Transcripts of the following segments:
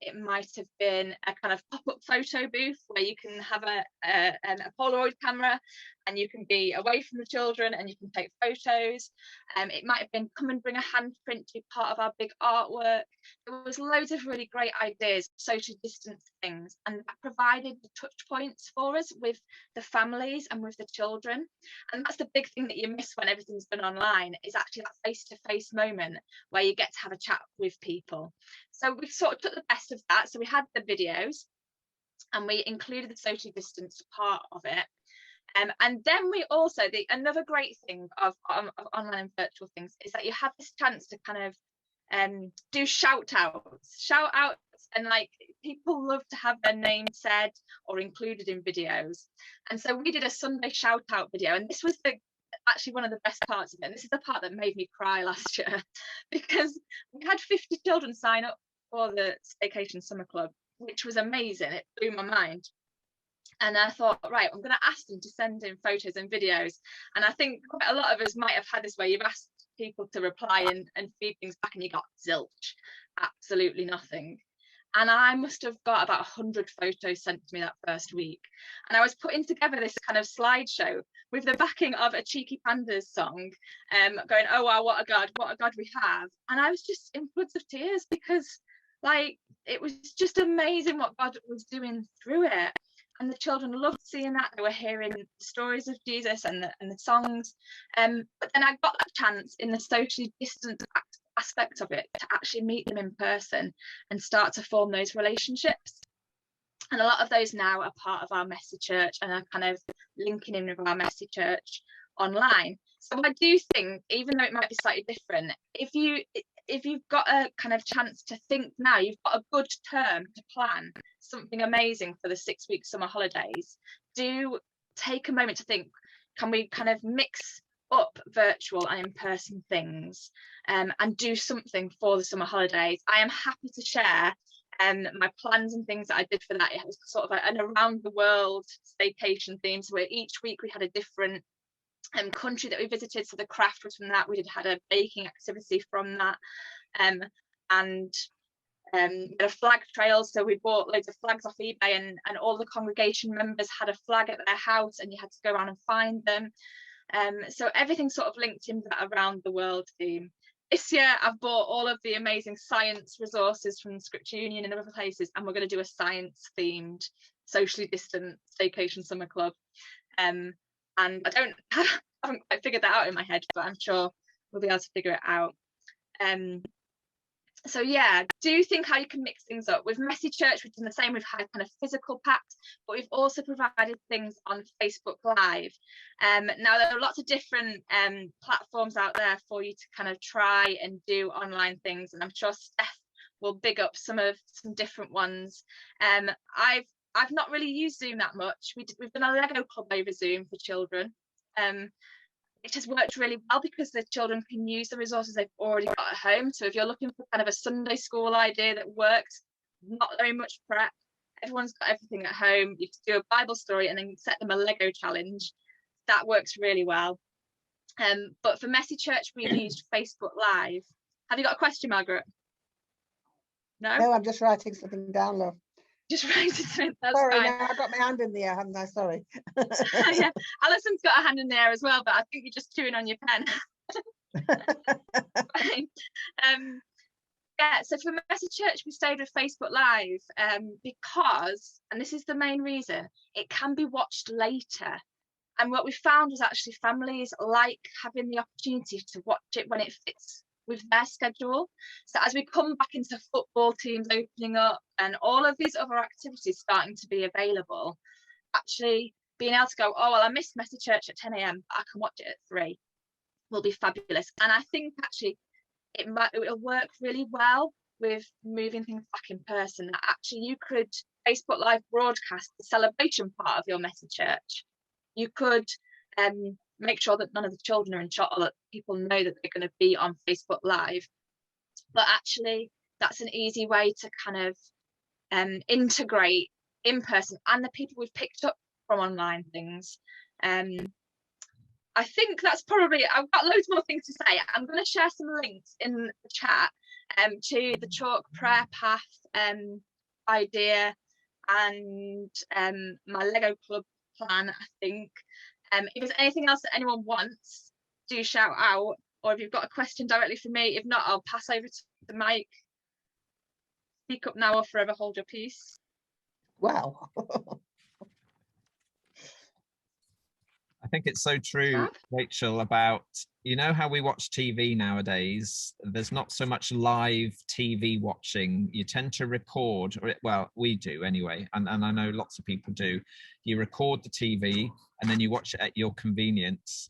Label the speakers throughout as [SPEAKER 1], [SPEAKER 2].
[SPEAKER 1] It might have been a kind of pop-up photo booth where you can have a Polaroid camera and you can be away from the children and you can take photos. It might have been come and bring a handprint to be part of our big artwork. There was loads of really great ideas, social distance things, and that provided the touch points for us with the families and with the children. And that's the big thing that you miss when everything's done online, is actually that face-to-face moment where you get to have a chat with people. So we sort of took the best of that. So we had the videos and we included the social distance part of it. And then we also, another great thing of online and virtual things is that you have this chance to kind of do shout outs, and like people love to have their name said or included in videos. And so we did a Sunday shout out video, and this was actually one of the best parts of it. And this is the part that made me cry last year, because we had 50 children sign up for the Staycation Summer Club, which was amazing. It blew my mind. And I thought, right, I'm going to ask them to send in photos and videos. And I think quite a lot of us might have had this where you've asked people to reply and feed things back and you got zilch, absolutely nothing. And I must have got about 100 photos sent to me that first week. And I was putting together this kind of slideshow with the backing of a Cheeky Pandas song, going, oh, wow, what a God we have. And I was just in floods of tears, because like, it was just amazing what God was doing through it. And the children loved seeing that. They were hearing the stories of Jesus and the songs. But then I got that chance in the socially distant aspect of it to actually meet them in person and start to form those relationships. And a lot of those now are part of our Messy Church and are kind of linking in with our Messy Church online. So I do think, even though it might be slightly different, if you've got a kind of chance to think now, you've got a good term to plan something amazing for the 6-week summer holidays, do take a moment to think, can we kind of mix up virtual and in-person things, and do something for the summer holidays? I am happy to share my plans and things that I did for that. It was sort of an around the world staycation theme, so where each week we had a different country that we visited. So the craft was from that. We had a baking activity from that, and we had a flag trail, so we bought loads of flags off eBay, and all the congregation members had a flag at their house and you had to go around and find them. So everything sort of linked into that around the world theme. This year I've bought all of the amazing science resources from Scripture Union and other places, and we're going to do a science themed socially distant staycation summer club. And I haven't quite figured that out in my head, but I'm sure we'll be able to figure it out. So yeah, do think how you can mix things up. With Messy Church, we've done the same. We've had kind of physical packs, but we've also provided things on Facebook Live. Now there are lots of different platforms out there for you to kind of try and do online things, and I'm sure Steph will big up some different ones. I've not really used Zoom that much. We've done a Lego club over Zoom for children. It has worked really well because the children can use the resources they've already got at home. So if you're looking for kind of a Sunday school idea that works, not very much prep, everyone's got everything at home. You just do a Bible story and then set them a Lego challenge. That works really well. But for Messy Church, we've used Facebook Live. Have you got a question, Margaret? No?
[SPEAKER 2] No, I'm just writing something down, love.
[SPEAKER 1] Just writing something, that's
[SPEAKER 2] sorry,
[SPEAKER 1] fine.
[SPEAKER 2] no, I got my hand in the air, haven't I? Sorry.
[SPEAKER 1] Yeah, Alison's got a hand in the air as well, but I think you're just chewing on your pen. Yeah, so for Messy Church, we stayed with Facebook Live because, and this is the main reason, it can be watched later. And what we found was actually families like having the opportunity to watch it when it fits with their schedule. So as we come back into football teams opening up and all of these other activities starting to be available, actually being able to go, oh, well, I missed Messy Church at 10 a.m, but I can watch it at 3 will be fabulous. And I think actually it'll work really well with moving things back in person. That actually you could Facebook Live broadcast the celebration part of your Messy Church. You could make sure that none of the children are in shot, or that people know that they're going to be on Facebook Live. But actually that's an easy way to kind of integrate in person and the people we've picked up from online things. I think that's probably, I've got loads more things to say. I'm going to share some links in the chat to the chalk prayer path idea, and my Lego club plan, I think. If there's anything else that anyone wants, do shout out, or if you've got a question directly for me. If not, I'll pass over to the mic. Speak up now or forever hold your peace.
[SPEAKER 2] Wow.
[SPEAKER 3] I think it's so true, Rachel, about, you know, how we watch TV nowadays. There's not so much live TV watching. You tend to record, or well, we do anyway, and I know lots of people do. You record the TV and then you watch it at your convenience.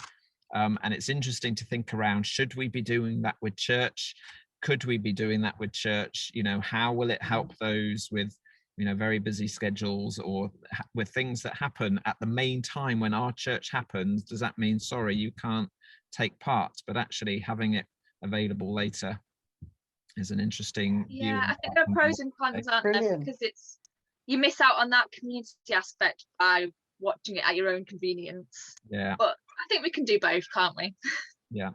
[SPEAKER 3] And it's interesting to think around, should we be doing that with church? Could we be doing that with church? You know, how will it help those with, you know, very busy schedules, or with things that happen at the main time when our church happens? Does that mean, sorry, you can't take part? But actually having it available later is an interesting view.
[SPEAKER 1] I think there are pros and cons, aren't there? Because it's, you miss out on that community aspect by watching it at your own convenience.
[SPEAKER 3] Yeah.
[SPEAKER 1] But I think we can do both, can't we?
[SPEAKER 3] Yeah.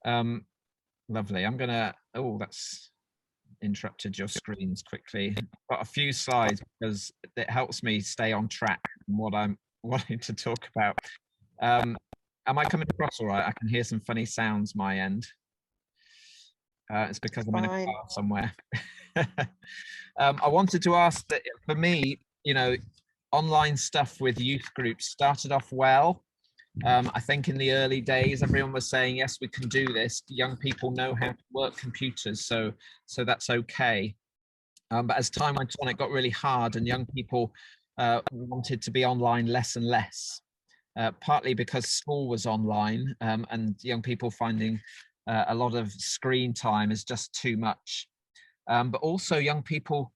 [SPEAKER 3] Lovely. I'm gonna, oh, that's interrupted your screens quickly. I've got a few slides because it helps me stay on track on what I'm wanting to talk about. Am I coming across all right? I can hear some funny sounds my end. It's because I'm in a car somewhere. I wanted to ask that, for me, you know, online stuff with youth groups started off well. I think in the early days, everyone was saying, yes, we can do this. Young people know how to work computers, so that's okay. But as time went on, it got really hard, and young people wanted to be online less and less, partly because school was online, and young people finding a lot of screen time is just too much. But also young people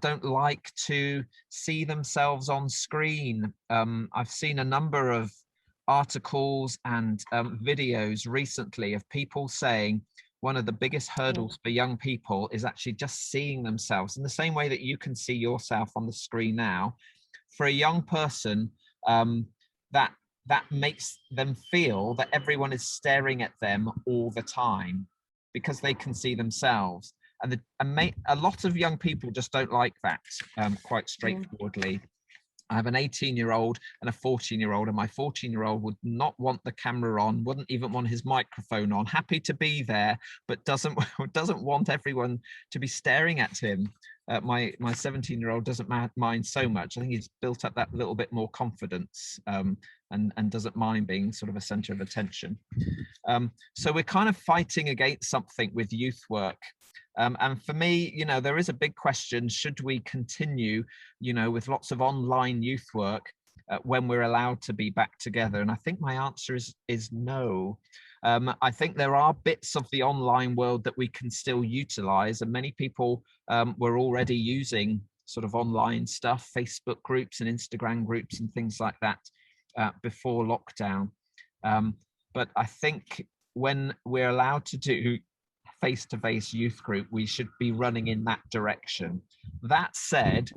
[SPEAKER 3] don't like to see themselves on screen. I've seen a number of articles and videos recently of people saying one of the biggest hurdles for young people is actually just seeing themselves in the same way that you can see yourself on the screen now. For a young person, that makes them feel that everyone is staring at them all the time because they can see themselves. And a lot of young people just don't like that, quite straightforwardly. I have an 18-year-old and a 14-year-old, and my 14-year-old would not want the camera on, wouldn't even want his microphone on, happy to be there, but doesn't want everyone to be staring at him. My 17-year-old doesn't mind so much. I think he's built up that little bit more confidence, and doesn't mind being sort of a center of attention. So we're kind of fighting against something with youth work. And for me, you know, there is a big question: should we continue, you know, with lots of online youth work when we're allowed to be back together? And I think my answer is no. I think there are bits of the online world that we can still utilize, and many people were already using sort of online stuff, Facebook groups and Instagram groups and things like that before lockdown. But I think when we're allowed to do face-to-face youth group, we should be running in that direction. That said,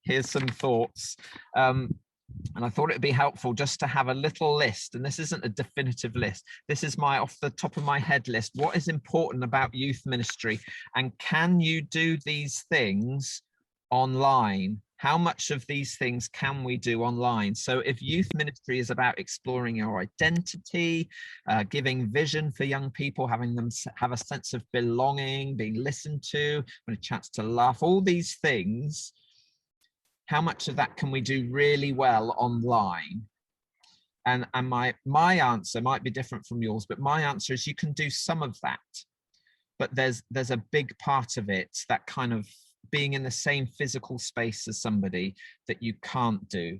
[SPEAKER 3] here's some thoughts. And I thought it'd be helpful just to have a little list, and this isn't a definitive list. This is my off the top of my head list. What is important about youth ministry, and can you do these things online? How much of these things can we do online? So if youth ministry is about exploring your identity, giving vision for young people, having them have a sense of belonging, being listened to, when a chance to laugh, all these things, how much of that can we do really well online? And my answer might be different from yours, but my answer is you can do some of that. But there's a big part of it, that kind of being in the same physical space as somebody, that you can't do.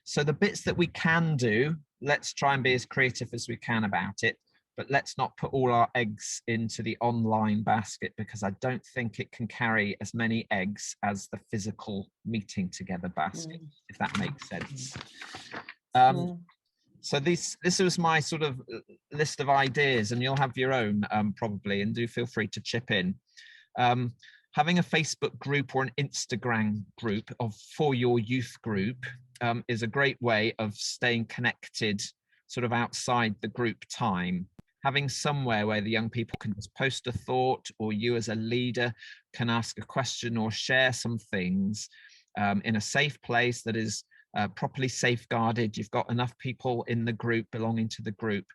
[SPEAKER 3] So the bits that we can do, let's try and be as creative as we can about it, but let's not put all our eggs into the online basket, because I don't think it can carry as many eggs as the physical meeting together basket, if that makes sense. So this was my sort of list of ideas, and you'll have your own probably, and do feel free to chip in. Having a Facebook group or an Instagram group for your youth group is a great way of staying connected sort of outside the group time. having somewhere where the young people can just post a thought, or you as a leader can ask a question or share some things in a safe place that is properly safeguarded. You've got enough people in the group belonging to the group,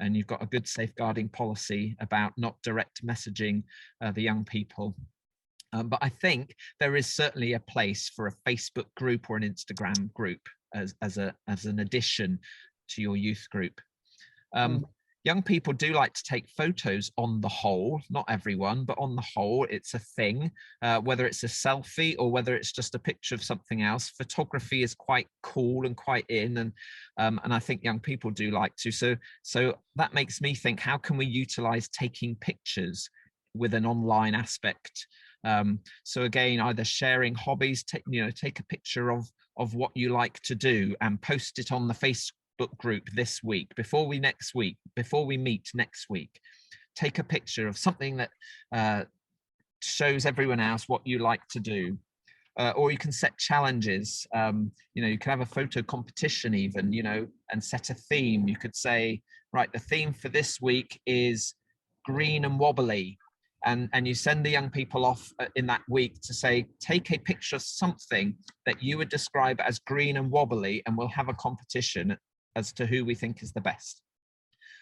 [SPEAKER 3] and you've got a good safeguarding policy about not direct messaging the young people. But I think there is certainly a place for a Facebook group or an Instagram group as an addition to your youth group. Young people do like to take photos on the whole, not everyone, but on the whole, it's a thing, whether it's a selfie or whether it's just a picture of something else. Photography is quite cool and quite in, and I think young people do like to. So that makes me think, how can we utilize taking pictures with an online aspect? So again, either sharing hobbies, take a picture of what you like to do and post it on the Facebook group this week, before we meet next week. Take a picture of something that shows everyone else what you like to do. Or you can set challenges. You can have a photo competition even, and set a theme. You could say, right, the theme for this week is green and wobbly. And you send the young people off in that week to say, take a picture of something that you would describe as green and wobbly, and we'll have a competition as to who we think is the best.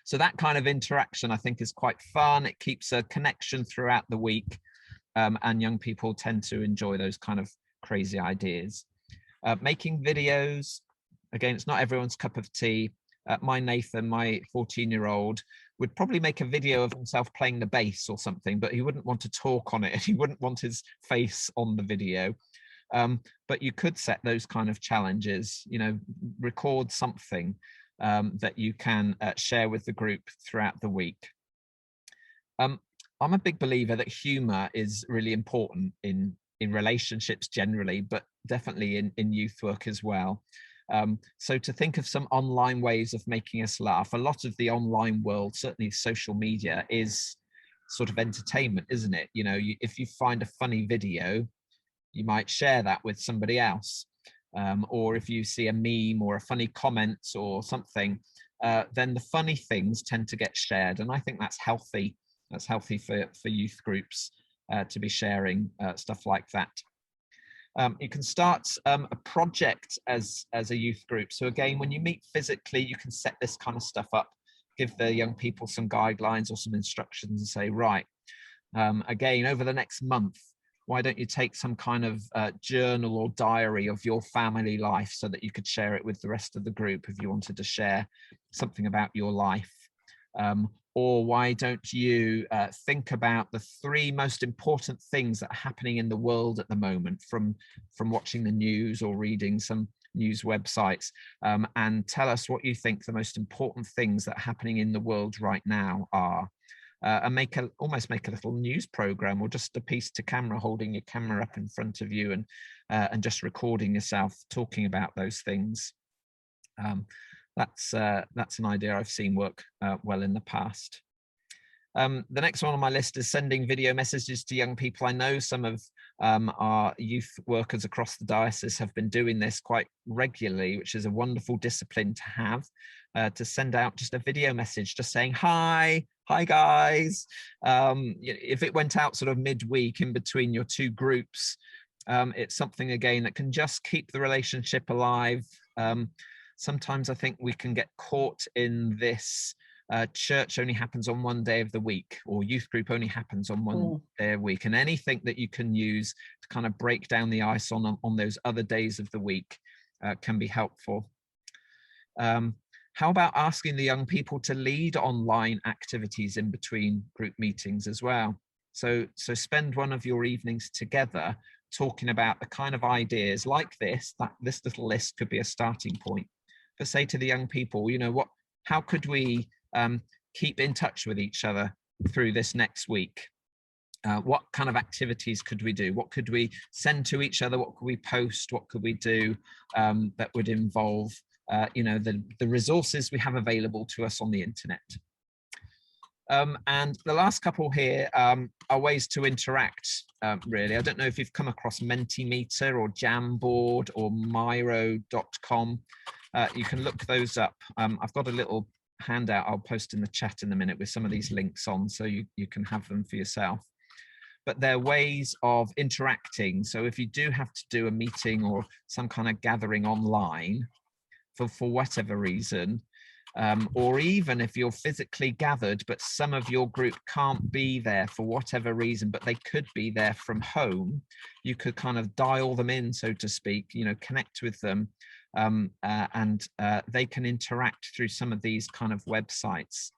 [SPEAKER 3] So that kind of interaction, I think, is quite fun. It keeps a connection throughout the week, and young people tend to enjoy those kind of crazy ideas. Making videos, again, it's not everyone's cup of tea. My Nathan, my 14-year-old, would probably make a video of himself playing the bass or something, but he wouldn't want to talk on it. He wouldn't want his face on the video. But you could set those kind of challenges, record something that you can share with the group throughout the week. I'm a big believer that humor is really important in relationships generally, but definitely in youth work as well. So to think of some online ways of making us laugh. A lot of the online world, certainly social media, is sort of entertainment, isn't it? If you find a funny video, you might share that with somebody else. Or if you see a meme or a funny comment or something, then the funny things tend to get shared. And I think that's healthy. That's healthy for youth groups to be sharing stuff like that. You can start a project as a youth group. So again, when you meet physically, you can set this kind of stuff up, give the young people some guidelines or some instructions and say, right, again, over the next month, why don't you take some kind of journal or diary of your family life so that you could share it with the rest of the group if you wanted to share something about your life. Or why don't you think about the 3 most important things that are happening in the world at the moment from watching the news or reading some news websites, and tell us what you think the most important things that are happening in the world right now are. And almost make a little news program, or just a piece to camera, holding your camera up in front of you and just recording yourself talking about those things. That's an idea I've seen work well in the past. The next one on my list is sending video messages to young people. I know some of our youth workers across the diocese have been doing this quite regularly, which is a wonderful discipline to have, to send out just a video message, just saying, hi guys. If it went out sort of midweek in between your 2 groups, it's something, again, that can just keep the relationship alive. Sometimes I think we can get caught in this church only happens on one day of the week, or youth group only happens on one day a week, and anything that you can use to kind of break down the ice on those other days of the week can be helpful. How about asking the young people to lead online activities in between group meetings as well? So spend one of your evenings together talking about the kind of ideas like this, that this little list could be a starting point. But say to the young people, how could we keep in touch with each other through this next week? What kind of activities could we do? What could we send to each other? What could we post? What could we do that would involve the resources we have available to us on the internet? And the last couple here are ways to interact, really. I don't know if you've come across Mentimeter or Jamboard or Miro.com. You can look those up. I've got a little handout I'll post in the chat in a minute with some of these links on, so you can have them for yourself. But they're ways of interacting. So if you do have to do a meeting or some kind of gathering online for whatever reason, or even if you're physically gathered, but some of your group can't be there for whatever reason, but they could be there from home, you could kind of dial them in, so to speak, you know, connect with them, and they can interact through some of these kind of websites.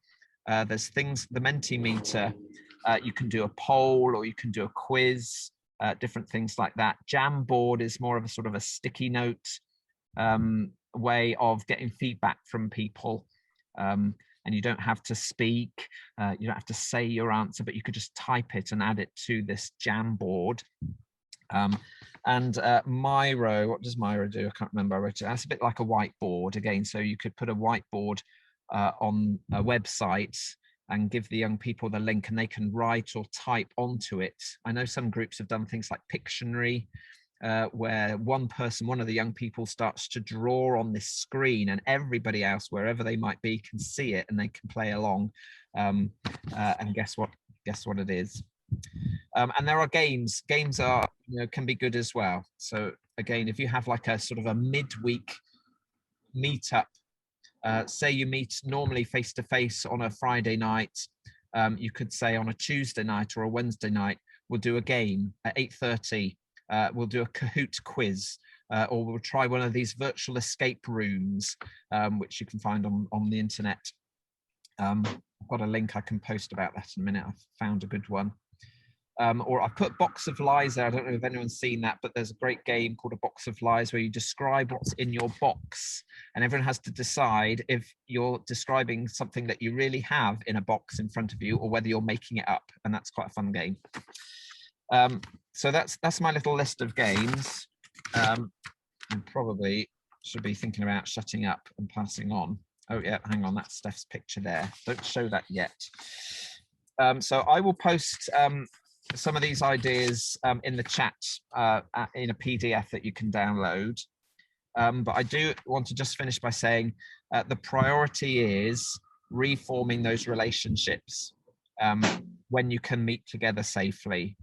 [SPEAKER 3] There's things, the Mentimeter, you can do a poll or you can do a quiz, different things like that. Jamboard is more of a sort of a sticky note way of getting feedback from people, and you don't have to speak, you don't have to say your answer, but you could just type it and add it to this Jamboard. And Miro, what does Miro do? I can't remember. I wrote it. That's a bit like a whiteboard again. So you could put a whiteboard on a website and give the young people the link, and they can write or type onto it. I know some groups have done things like Pictionary, where one of the young people starts to draw on this screen, and everybody else, wherever they might be, can see it and they can play along, and guess what it is. And there are games are, you know, can be good as well. So again, if you have like a sort of a midweek meetup, say you meet normally face to face on a Friday night, you could say on a Tuesday night or a Wednesday night, we'll do a game at 8:30. We'll do a Kahoot quiz, or we'll try one of these virtual escape rooms, which you can find on the internet. I've got a link I can post about that in a minute. I've found a good one. Or I put Box of Lies there. I don't know if anyone's seen that, but there's a great game called A Box of Lies where you describe what's in your box, and everyone has to decide if you're describing something that you really have in a box in front of you or whether you're making it up, and that's quite a fun game. So that's my little list of games. I probably should be thinking about shutting up and passing on. Oh yeah, hang on, that's Steph's picture there. Don't show that yet. So I will post some of these ideas in the chat in a PDF that you can download. But I do want to just finish by saying the priority is reforming those relationships when you can meet together safely.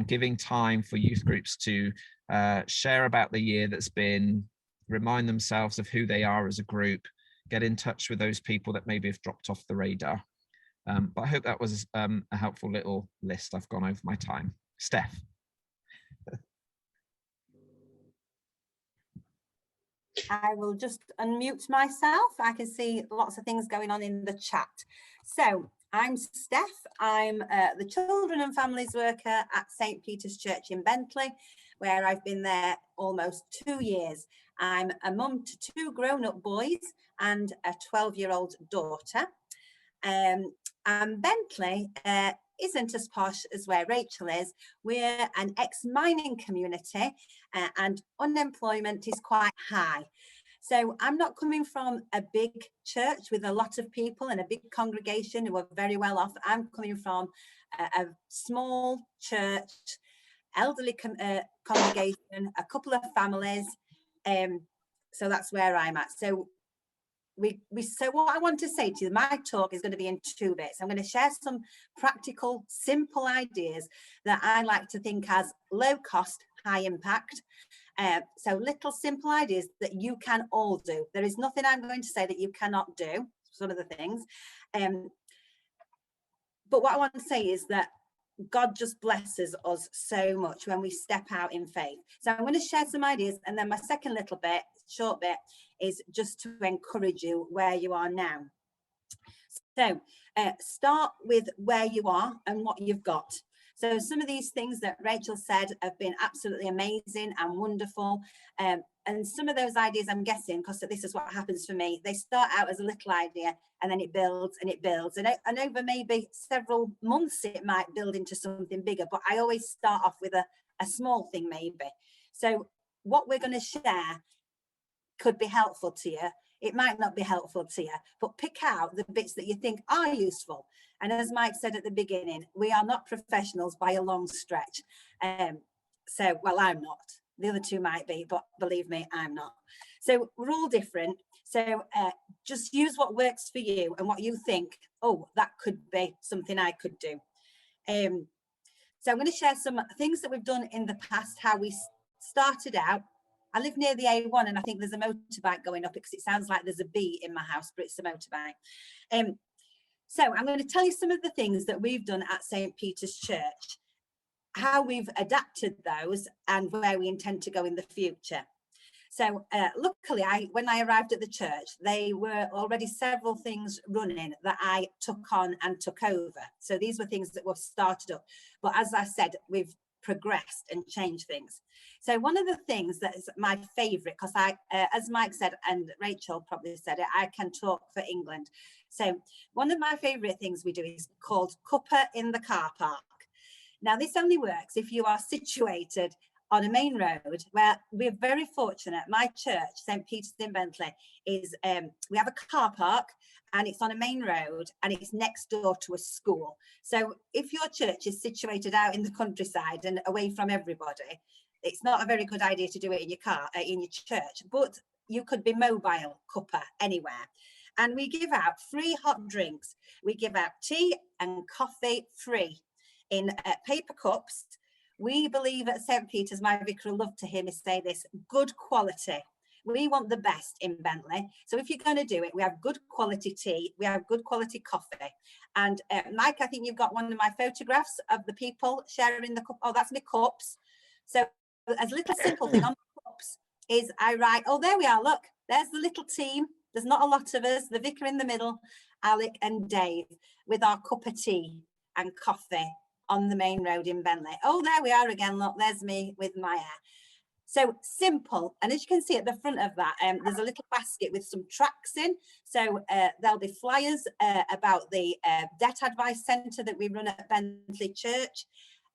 [SPEAKER 3] Giving time for youth groups to share about the year that's been, remind themselves of who they are as a group, get in touch with those people that maybe have dropped off the radar. But I hope that was a helpful little list. I've gone over my time. Steph.
[SPEAKER 4] I will just unmute myself. I can see lots of things going on in the chat. So I'm Steph. I'm the Children and Families Worker at St. Peter's Church in Bentley, where I've been there almost 2 years. I'm a mum to 2 grown-up boys and a 12-year-old daughter. And Bentley isn't as posh as where Rachel is. We're an ex-mining community and unemployment is quite high. So I'm not coming from a big church with a lot of people and a big congregation who are very well off. I'm coming from a small church, elderly congregation, a couple of families. So that's where I'm at. So so what I want to say to you, my talk is going to be in 2 bits. I'm going to share some practical, simple ideas that I like to think as low cost, high impact. So little simple ideas that you can all do. There is nothing I'm going to say that you cannot do, some of the things. But what I want to say is that God just blesses us so much when we step out in faith. So I'm going to share some ideas, and then my second little bit, short bit, is just to encourage you where you are now. So start with where you are and what you've got. So some of these things that Rachel said have been absolutely amazing and wonderful. And some of those ideas, I'm guessing, because this is what happens for me, they start out as a little idea and then it builds and it builds. And over maybe several months, it might build into something bigger. But I always start off with a small thing maybe. So what we're going to share could be helpful to you. It might not be helpful to you, but pick out the bits that you think are useful. And as Mike said at the beginning, we are not professionals by a long stretch. Well, I'm not. The other two might be, but believe me, I'm not. So we're all different. So just use what works for you and what you think, oh, that could be something I could do. So I'm going to share some things that we've done in the past, how we started out. I live near the A1 and I think there's a motorbike going up because it sounds like there's a bee in my house, but it's a motorbike. So I'm going to tell you some of the things that we've done at St. Peter's Church, how we've adapted those and where we intend to go in the future. So luckily, when I arrived at the church, there were already several things running that I took on and took over. So these were things that were started up. But as I said, we've progressed and changed things. So one of the things that is my favourite, because as Mike said, and Rachel probably said it, I can talk for England. So one of my favourite things we do is called Cuppa in the car park. Now, this only works if you are situated on a main road, where we're very fortunate. My church, St. Peter's in Bentley, is we have a car park and it's on a main road and it's next door to a school. So if your church is situated out in the countryside and away from everybody, it's not a very good idea to do it in your car, in your church, but you could be mobile, Cuppa, anywhere. And we give out free hot drinks. We give out tea and coffee free in paper cups. We believe at St. Peter's, my vicar will love to hear me say this, good quality. We want the best in Bentley. So if you're going to do it, we have good quality tea, we have good quality coffee. And Mike, I think you've got one of my photographs of the people sharing the cup. Oh, that's my cups. So as a little simple thing on the cups is I write, oh, there we are, look, there's the little team. There's not a lot of us, the vicar in the middle, Alec and Dave, with our cup of tea and coffee on the main road in Bentley. Oh, there we are again. Look, there's me with my hair. So simple. And as you can see at the front of that, there's a little basket with some tracts in. So there'll be flyers about the Debt Advice Centre that we run at Bentley Church.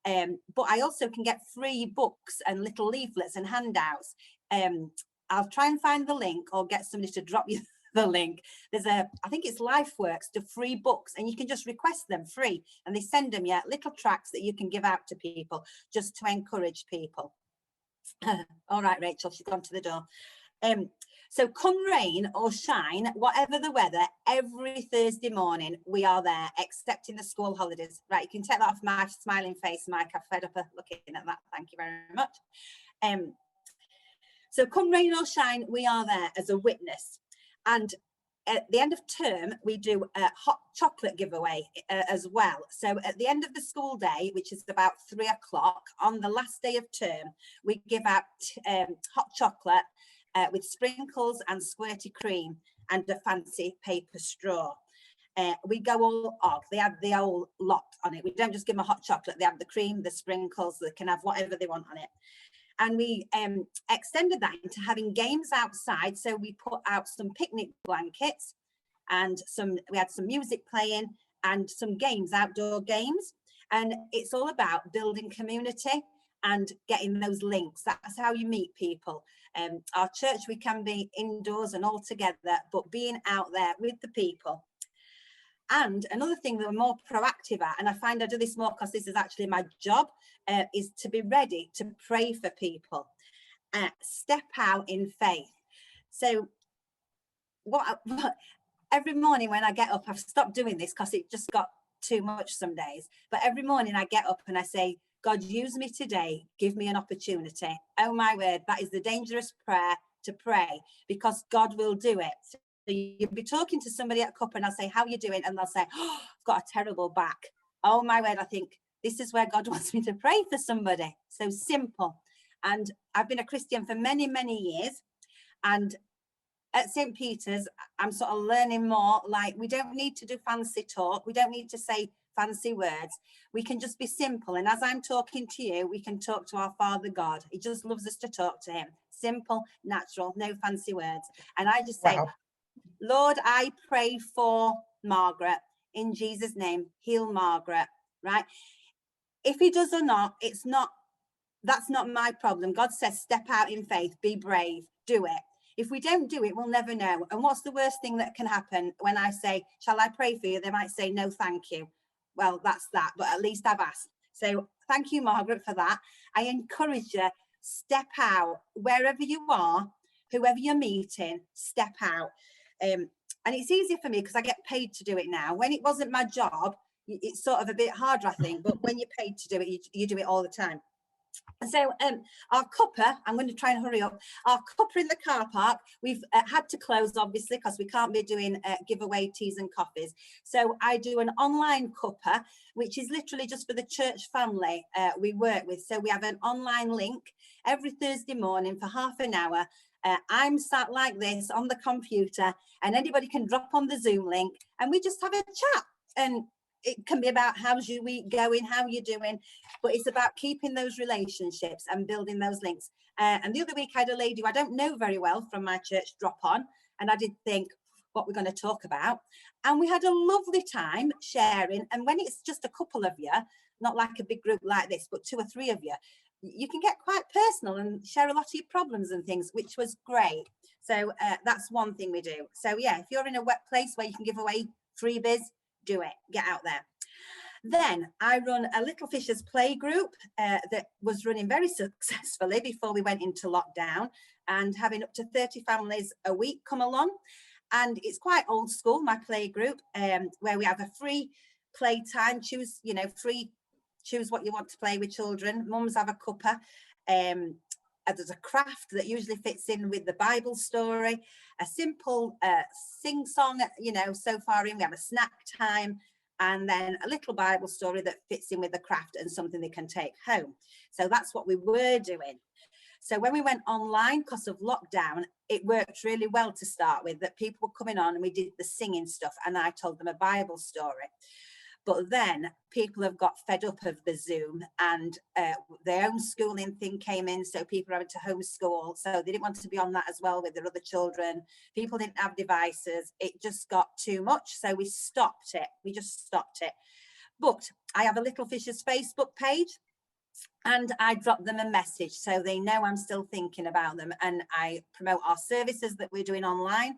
[SPEAKER 4] But I also can get free books and little leaflets and handouts. I'll try and find the link or get somebody to drop you the link. There's I think it's LifeWorks to free books, and you can just request them free and they send them little tracts that you can give out to people just to encourage people. All right, Rachel, she's gone to the door. So come rain or shine, whatever the weather, every Thursday morning we are there, except in the school holidays. Right, you can take that off my smiling face, Mike. I've fed up looking at that. Thank you very much. So come rain or shine, we are there as a witness. And at the end of term, we do a hot chocolate giveaway as well. So at the end of the school day, which is about 3 o'clock, on the last day of term, we give out hot chocolate with sprinkles and squirty cream and a fancy paper straw. We go all off. They have the whole lot on it. We don't just give them a hot chocolate. They have the cream, the sprinkles. They can have whatever they want on it. And we extended that into having games outside. So we put out some picnic blankets and we had some music playing and some games, outdoor games. And it's all about building community and getting those links. That's how you meet people. Our church, we can be indoors and all together, but being out there with the people. And another thing that we're more proactive at, and I find I do this more because this is actually my job, is to be ready to pray for people. Step out in faith. So every morning when I get up, I've stopped doing this because it just got too much some days. But every morning I get up and I say, God, use me today. Give me an opportunity. Oh my word, that is the dangerous prayer to pray, because God will do it. So you'll be talking to somebody at Cup and I'll say, how are you doing? And they'll say, oh, I've got a terrible back. Oh my word, I think this is where God wants me to pray for somebody. So simple. And I've been a Christian for many, many years. And at St. Peter's, I'm sort of learning more, like we don't need to do fancy talk. We don't need to say fancy words. We can just be simple. And as I'm talking to you, we can talk to our Father God. He just loves us to talk to him. Simple, natural, no fancy words. And I just say, wow. Lord, I pray for Margaret in Jesus' name. Heal Margaret, right? If he does or not, that's not my problem. God says, step out in faith, be brave, do it. If we don't do it, we'll never know. And what's the worst thing that can happen when I say, shall I pray for you? They might say, no, thank you. Well, that's that, but at least I've asked. So thank you, Margaret, for that. I encourage you, step out wherever you are, whoever you're meeting, step out. And it's easier for me because I get paid to do it now. When it wasn't my job, it's sort of a bit harder, I think, but when you're paid to do it, you do it all the time. So our cuppa, I'm going to try and hurry up, our cuppa in the car park, we've had to close obviously because we can't be doing giveaway teas and coffees. So I do an online cuppa, which is literally just for the church family we work with. So we have an online link every Thursday morning for half an hour. I'm sat like this on the computer and anybody can drop on the Zoom link and we just have a chat. And it can be about how's your week going, how you're doing, but it's about keeping those relationships and building those links. And the other week I had a lady who I don't know very well from my church drop on, and I did think what we're going to talk about. And we had a lovely time sharing. And when it's just a couple of you, not like a big group like this, but 2 or 3 of you, you can get quite personal and share a lot of your problems and things, which was great. So that's one thing we do. So yeah, if you're in a wet place where you can give away freebies, do it, get out there. Then I run a Little Fishers play group that was running very successfully before we went into lockdown, and having up to 30 families a week come along. And it's quite old school, my play group, where we have a free play time, choose what you want to play with children. Mums have a cuppa. There's a craft that usually fits in with the Bible story, a simple sing-song, so far in. We have a snack time, and then a little Bible story that fits in with the craft and something they can take home. So that's what we were doing. So when we went online because of lockdown, it worked really well to start with, that people were coming on and we did the singing stuff and I told them a Bible story. But then people have got fed up of the Zoom, and their own schooling thing came in. So people are having to homeschool. So they didn't want to be on that as well with their other children. People didn't have devices. It just got too much. So we stopped it. We just stopped it. But I have a Little Fishers Facebook page, and I drop them a message so they know I'm still thinking about them. And I promote our services that we're doing online.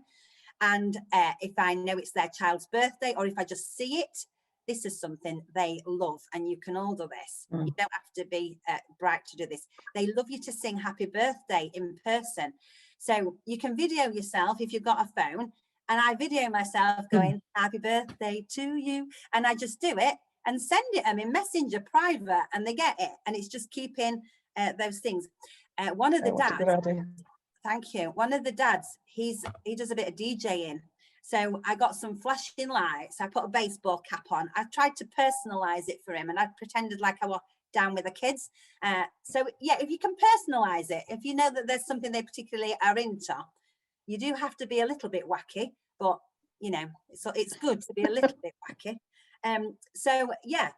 [SPEAKER 4] And if I know it's their child's birthday, or if I just see it, this is something they love, and you can all do this. You don't have to be bright to do this. They love you to sing happy birthday in person. So you can video yourself if you've got a phone, and I video myself going, happy birthday to you. And I just do it and send it them in Messenger private, and they get it. And it's just keeping those things. One of the dads, thank you. One of the dads, he does a bit of DJing. So I got some flashing lights. I put a baseball cap on. I tried to personalize it for him, and I pretended like I was down with the kids. So yeah, if you can personalize it, if you know that there's something they particularly are into, you do have to be a little bit wacky, but so it's good to be a little bit wacky. So yeah,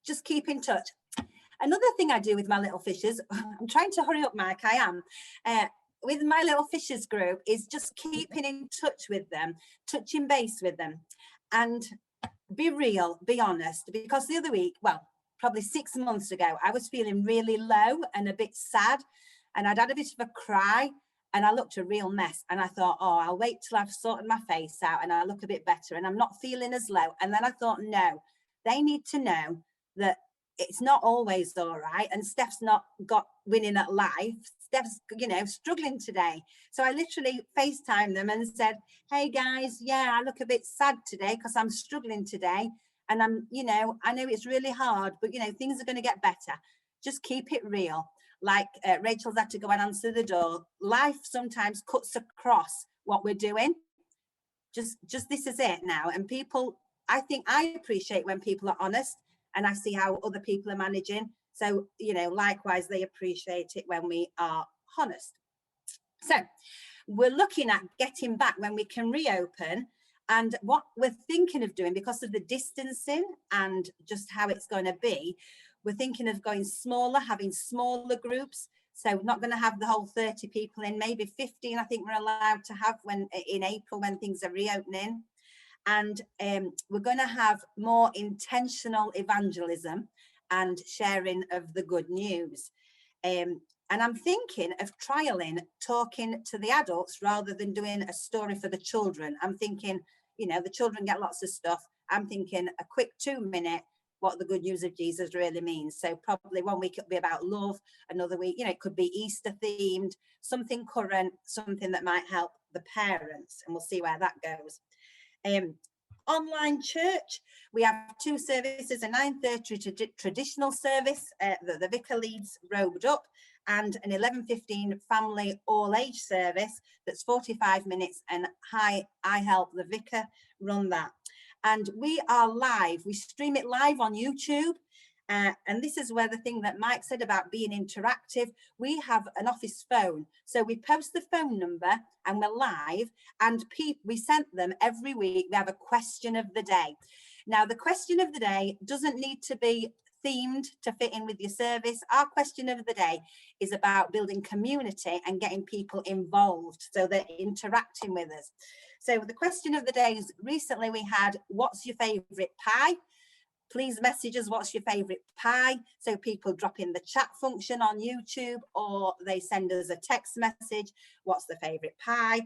[SPEAKER 4] just keep in touch. Another thing I do with my Little Fishers, I'm trying to hurry up, Mike, I am. With my Little Fishers group is just keeping in touch with them, touching base with them, and be real, be honest. Because the other week, well, probably 6 months ago, I was feeling really low and a bit sad, and I'd had a bit of a cry, and I looked a real mess. And I thought, oh, I'll wait till I've sorted my face out and I look a bit better and I'm not feeling as low. And then I thought, no, they need to know that it's not always all right. And Steph's not got winning at life. Steph's, struggling today. So I literally FaceTimed them and said, hey guys, yeah, I look a bit sad today because I'm struggling today. And I'm, I know it's really hard, but, things are going to get better. Just keep it real. Like Rachel's had to go and answer the door. Life sometimes cuts across what we're doing. Just this is it now. And people, I think I appreciate when people are honest, and I see how other people are managing. So, likewise, they appreciate it when we are honest. So we're looking at getting back when we can reopen, and what we're thinking of doing because of the distancing and just how it's going to be, we're thinking of going smaller, having smaller groups. So not going to have the whole 30 people in, maybe 15, I think we're allowed to have in April when things are reopening. And we're going to have more intentional evangelism and sharing of the good news. And I'm thinking of trialing talking to the adults rather than doing a story for the children. I'm thinking, the children get lots of stuff. I'm thinking a quick 2-minute what the good news of Jesus really means. So probably one week it'll be about love, another week, you know, it could be Easter themed, something current, something that might help the parents, and we'll see where that goes. Online church, we have 2 services, a 9:30 traditional service that the vicar leads robed up, and an 11:15 family all age service that's 45 minutes, and I help the vicar run that. And we are live, we stream it live on YouTube. And this is where the thing that Mike said about being interactive, we have an office phone. So we post the phone number and we're live, and we sent them every week. We have a question of the day. Now, the question of the day doesn't need to be themed to fit in with your service. Our question of the day is about building community and getting people involved so they're interacting with us. So the question of the day is, recently we had, what's your favourite pie? Please message us what's your favourite pie. So people drop in the chat function on YouTube, or they send us a text message. What's the favourite pie?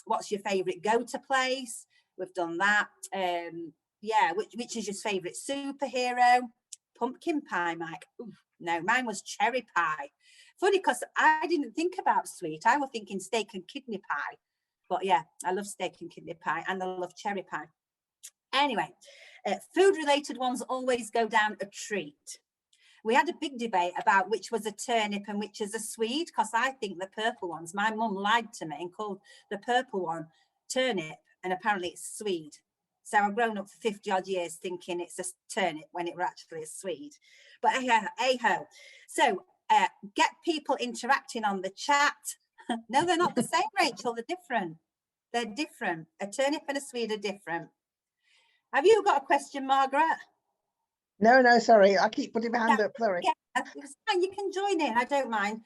[SPEAKER 4] What's your favourite go-to place? We've done that. Yeah, which is your favourite superhero? Pumpkin pie, Mike. Ooh, no, mine was cherry pie. Funny, because I didn't think about sweet. I was thinking steak and kidney pie. But yeah, I love steak and kidney pie, and I love cherry pie. Anyway, food-related ones always go down a treat. We had a big debate about which was a turnip and which is a swede, because I think the purple ones, my mum lied to me and called the purple one turnip, and apparently it's swede. So I've grown up for 50 odd years thinking it's a turnip when it were actually a swede. But hey-ho. So get people interacting on the chat. No, they're not the same, Rachel, they're different. They're different. A turnip and a swede are different. Have you got a question, Margaret?
[SPEAKER 2] No, sorry. I keep putting my hand up, sorry.
[SPEAKER 4] Yeah, it's fine. You can join in. I don't mind.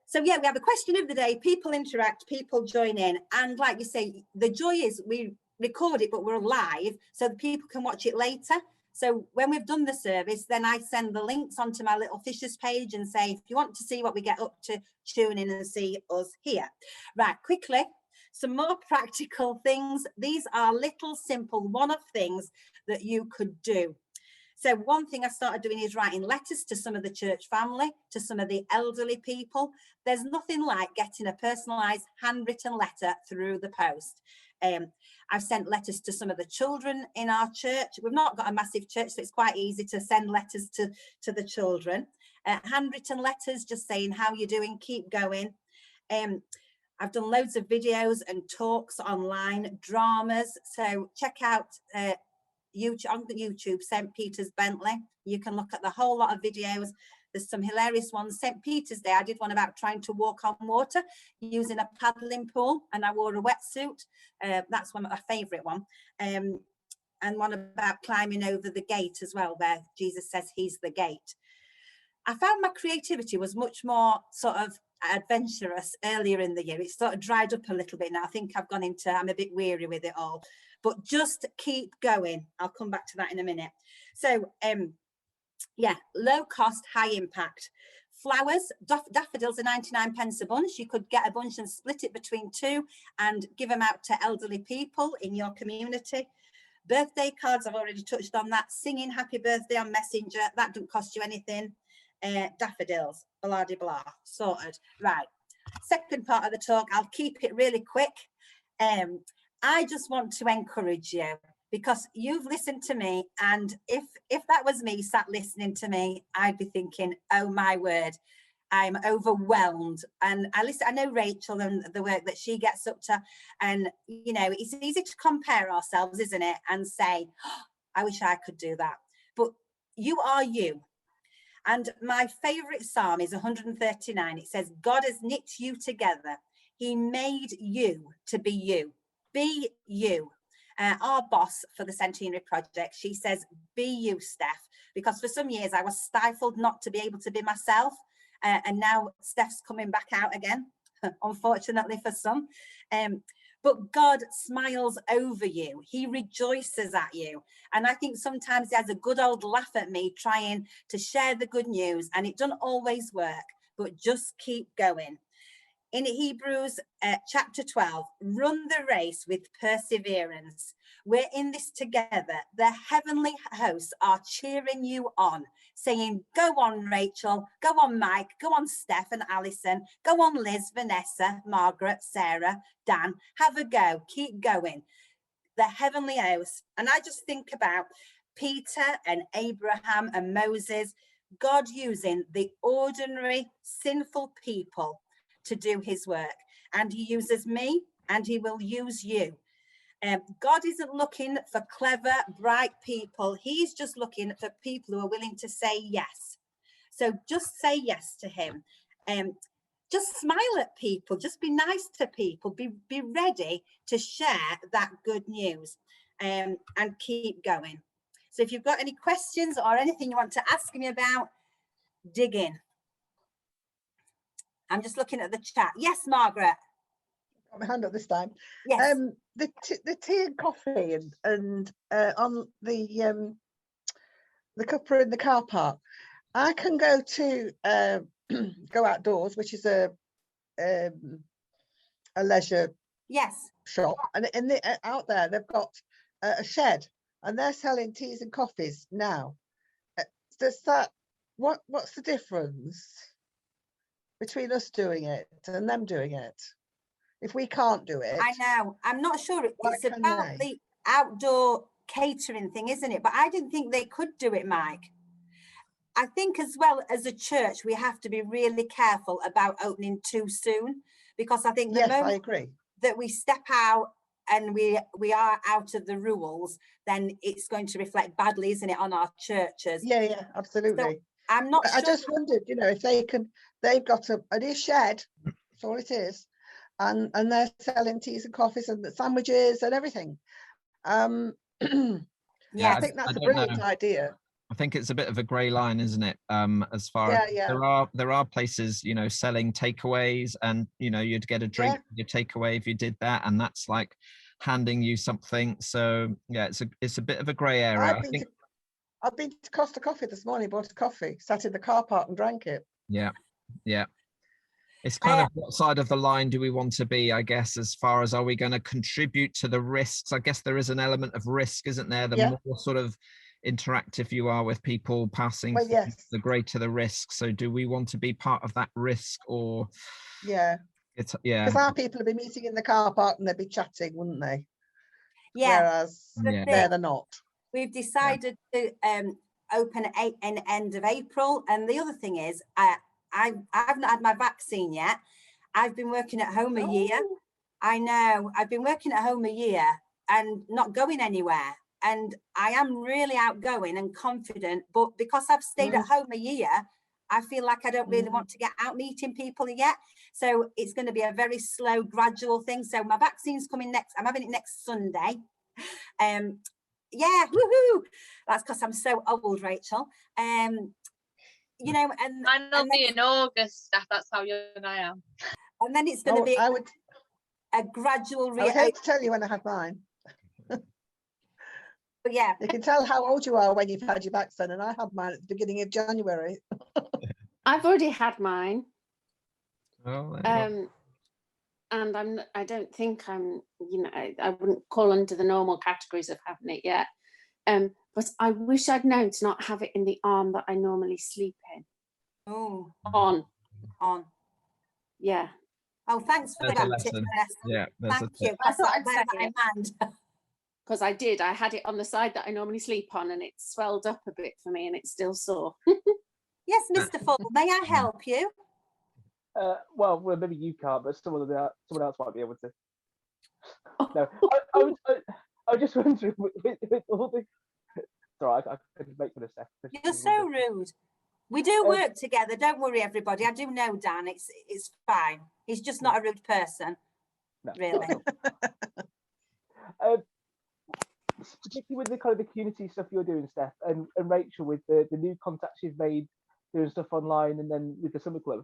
[SPEAKER 4] So yeah, we have a question of the day. People interact, people join in. And like you say, the joy is we record it, but we're live so that people can watch it later. So when we've done the service, then I send the links onto my little Fishers page and say, if you want to see what we get up to, tune in and see us here. Right, quickly. Some more practical things. These are little simple one-off things that you could do. So one thing I started doing is writing letters to some of the church family, to some of the elderly people. There's nothing like getting a personalised handwritten letter through the post. I've sent letters to some of the children in our church. We've not got a massive church, so it's quite easy to send letters to the children. Handwritten letters just saying how you're doing, keep going. I've done loads of videos and talks online, dramas. So check out YouTube, on YouTube, St. Peter's Bentley. You can look at the whole lot of videos. There's some hilarious ones. St. Peter's Day, I did one about trying to walk on water using a paddling pool, and I wore a wetsuit. That's one of my favourite one. And one about climbing over the gate as well, where Jesus says he's the gate. I found my creativity was much more sort of adventurous earlier in the year. It's sort of dried up a little bit now. I think I've gone into, I'm a bit weary with it all, but just keep going. I'll come back to that in a minute. So yeah, low cost, high impact. Flowers, daffodils are 99 pence a bunch. You could get a bunch and split it between 2 and give them out to elderly people in your community. Birthday cards, I've already touched on that. Singing happy birthday on Messenger, that doesn't cost you anything. Daffodils, blah de blah, sorted. Right, second part of the talk, I'll keep it really quick. I just want to encourage you, because you've listened to me, and if that was me sat listening to me, I'd be thinking, oh my word, I'm overwhelmed. And I know Rachel and the work that she gets up to, and you know, it's easy to compare ourselves, isn't it, and say, oh, I wish I could do that. But you are you. And my favorite psalm is 139. It says, God has knit you together. He made you to be you. Be you. Our boss for the Centenary Project, she says, be you, Steph, because for some years I was stifled not to be able to be myself. And now Steph's coming back out again, unfortunately for some. But God smiles over you. He rejoices at you. And I think sometimes he has a good old laugh at me trying to share the good news, and it doesn't always work, but just keep going. In Hebrews chapter 12, run the race with perseverance. We're in this together. The heavenly hosts are cheering you on, saying, go on, Rachel, go on, Mike, go on, Steph and Alison, go on, Liz, Vanessa, Margaret, Sarah, Dan, have a go, keep going. The heavenly hosts. And I just think about Peter and Abraham and Moses, God using the ordinary sinful people to do his work. And he uses me and he will use you. God isn't looking for clever, bright people. He's just looking for people who are willing to say yes. So just say yes to him. Just smile at people. Just be nice to people. Be ready to share that good news, and keep going. So if you've got any questions or anything you want to ask me about, dig in. I'm just looking at the chat. Yes, Margaret.
[SPEAKER 2] Got my hand up this time.
[SPEAKER 4] Yes.
[SPEAKER 2] The tea and coffee and on the cuppa in the car park, I can go to go outdoors, which is a leisure shop, and out there they've got a shed, and they're selling teas and coffees now. Does that what's the difference between us doing it and them doing it? If we can't do it,
[SPEAKER 4] I know. I'm not sure. It's about the outdoor catering thing, isn't it? But I didn't think they could do it, Mike. I think as well as a church, we have to be really careful about opening too soon, because I think the moment
[SPEAKER 2] I agree.
[SPEAKER 4] that we step out and we are out of the rules, then it's going to reflect badly, isn't it, on our churches?
[SPEAKER 2] Yeah, absolutely.
[SPEAKER 4] So I'm not sure.
[SPEAKER 2] I just wondered, if they've got a new shed, that's all it is. And they're selling teas and coffees and sandwiches and everything.
[SPEAKER 4] Yeah,
[SPEAKER 2] I think that's a brilliant idea.
[SPEAKER 3] I think it's a bit of a grey line, isn't it? As far as there are places, selling takeaways, and you'd get a drink with your takeaway if you did that, and that's like handing you something. So yeah, it's a bit of a grey area.
[SPEAKER 2] I've been to Costa Coffee this morning, bought a coffee, sat in the car park and drank it.
[SPEAKER 3] Yeah. It's kind of what side of the line do we want to be, I guess, as far as are we going to contribute to the risks? I guess there is an element of risk, isn't there? The more sort of interactive you are with people passing, the greater the risk. So do we want to be part of that risk, or? Because
[SPEAKER 2] our people would be meeting in the car park and they'd be chatting, wouldn't they?
[SPEAKER 4] Whereas
[SPEAKER 2] they're not.
[SPEAKER 4] We've decided to open at an end of April, and the other thing is I've not had my vaccine yet. I've been working at home a year. I know. I've been working at home a year and not going anywhere. And I am really outgoing and confident, but because I've stayed at home a year, I feel like I don't really want to get out meeting people yet. So it's going to be a very slow, gradual thing. So my vaccine's coming next. I'm having it next Sunday. Yeah, woohoo! That's because I'm so old, Rachel. And
[SPEAKER 1] I'll be in August, Steph. That's how young I am.
[SPEAKER 4] And then it's going to be a gradual
[SPEAKER 2] I would hate to tell you when I had mine.
[SPEAKER 4] But yeah,
[SPEAKER 2] you can tell how old you are when you've had your vaccine, and I had mine at the beginning of January.
[SPEAKER 5] I've already had mine.
[SPEAKER 3] Oh,
[SPEAKER 5] and I don't think I'm, I wouldn't call under the normal categories of having it yet. But I wish I'd known to not have it in the arm that I normally sleep in.
[SPEAKER 4] Oh.
[SPEAKER 5] On.
[SPEAKER 4] Yeah. Oh, thanks for that tip, Vanessa.
[SPEAKER 3] Yeah,
[SPEAKER 4] thank you. I thought I'd say it.
[SPEAKER 5] Because I did. I had it on the side that I normally sleep on, and it swelled up a bit for me, and it's still sore.
[SPEAKER 4] Yes, Mr. Full, may I help you?
[SPEAKER 6] Well, maybe you can't, but someone else might be able to. No, I was just wondering with all the. Sorry, I couldn't make for a second.
[SPEAKER 4] You're so rude. We do work together. Don't worry, everybody. I do know Dan. It's fine. He's just not a rude person. No. Really.
[SPEAKER 6] Particularly with the kind of the community stuff you're doing, Steph, and Rachel, with the new contacts you've made doing stuff online, and then with the summer club,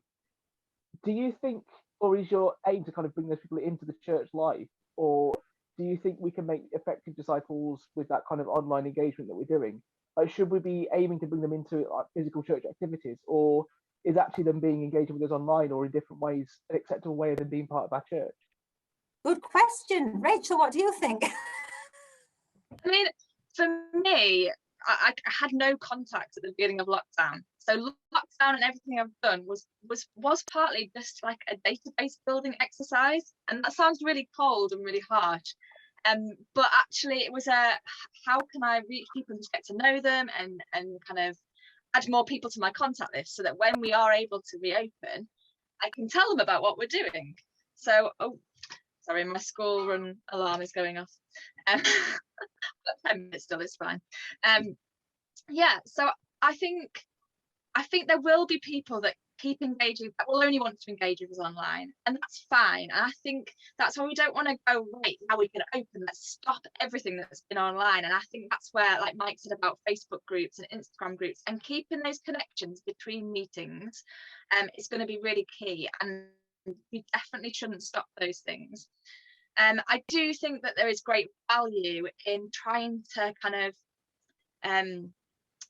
[SPEAKER 6] do you think, or is your aim to kind of bring those people into the church life, or do you think we can make effective disciples with that kind of online engagement that we're doing? Like, should we be aiming to bring them into like physical church activities, or is actually them being engaged with us online or in different ways an acceptable way of them being part of our church?
[SPEAKER 4] Good question, Rachel. What do you think?
[SPEAKER 1] I mean, for me, I had no contact at the beginning of lockdown. So lockdown and everything I've done was partly just like a database building exercise. And that sounds really cold and really harsh. But actually it was how can I reach people and just get to know them and kind of add more people to my contact list so that when we are able to reopen, I can tell them about what we're doing. So, oh, sorry, my school run alarm is going off. 10 minutes still is fine. Yeah, so I think there will be people that keep engaging, that will only want to engage with us online, and that's fine. And I think that's why we don't want to go, right, now we can open, let's stop everything that's been online. And I think that's where, like Mike said about Facebook groups and Instagram groups, and keeping those connections between meetings is going to be really key, and we definitely shouldn't stop those things. I do think that there is great value in trying to kind of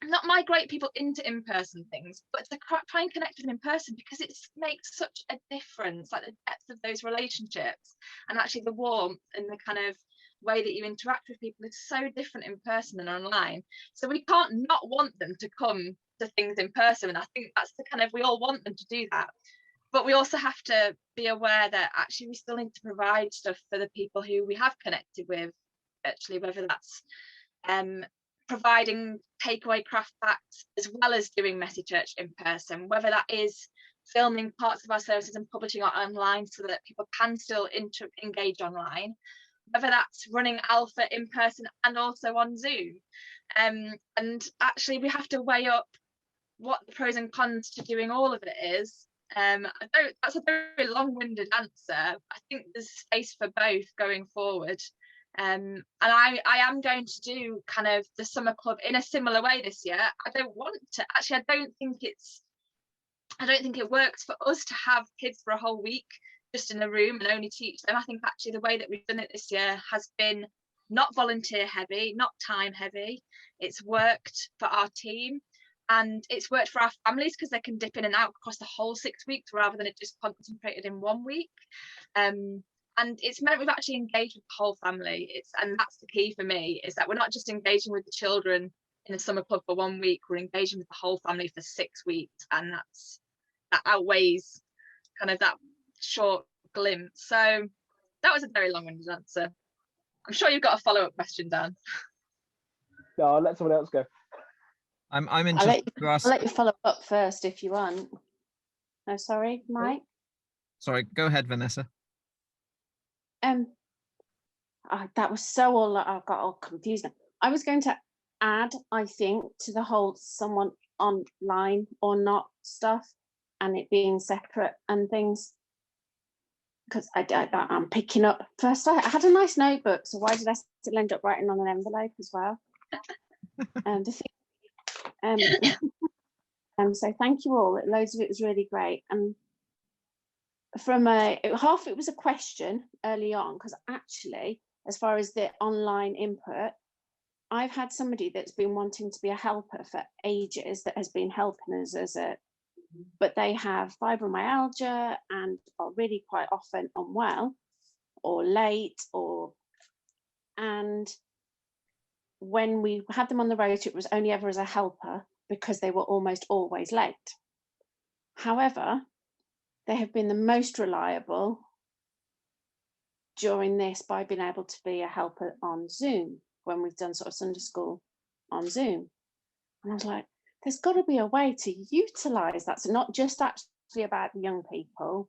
[SPEAKER 1] not migrate people into in-person things, but to try and connect with them in person, because it makes such a difference, like the depth of those relationships and actually the warmth and the kind of way that you interact with people is so different in person than online. So we can't not want them to come to things in person, and I think that's the kind of, we all want them to do that, but we also have to be aware that actually we still need to provide stuff for the people who we have connected with virtually, whether that's providing takeaway craft packs as well as doing Messy Church in person, whether that is filming parts of our services and publishing it online so that people can still engage online, whether that's running Alpha in person and also on Zoom. And actually we have to weigh up what the pros and cons to doing all of it is. That's a very long-winded answer. I think there's space for both going forward. And I am going to do kind of the summer club in a similar way this year. I don't think it works for us to have kids for a whole week just in a room and only teach them. I think actually the way that we've done it this year has been not volunteer heavy, not time heavy. It's worked for our team and it's worked for our families because they can dip in and out across the whole 6 weeks rather than it just concentrated in 1 week. And it's meant we've actually engaged with the whole family. And that's the key for me, is that we're not just engaging with the children in a summer club for 1 week, we're engaging with the whole family for 6 weeks. And that outweighs kind of that short glimpse. So that was a very long-winded answer. I'm sure you've got a follow-up question, Dan.
[SPEAKER 6] No, I'll let someone else go.
[SPEAKER 3] I'm interested to ask.
[SPEAKER 5] I'll let you follow up first if you want. No, sorry, Mike.
[SPEAKER 3] Sorry, go ahead, Vanessa.
[SPEAKER 5] That was so all, I got all confused now. I was going to add, I think, to the whole someone online or not stuff and it being separate and things, because I'm picking up. First, I had a nice notebook, so why did I still end up writing on an envelope as well? So thank you all. Loads of it was really great. And from half it was a question early on, because actually, as far as the online input, I've had somebody that's been wanting to be a helper for ages that has been helping us but they have fibromyalgia and are really quite often unwell or late, and when we had them on the road, it was only ever as a helper because they were almost always late. However, they have been the most reliable during this by being able to be a helper on Zoom when we've done sort of Sunday school on Zoom. And I was like, there's got to be a way to utilise that. So not just actually about the young people.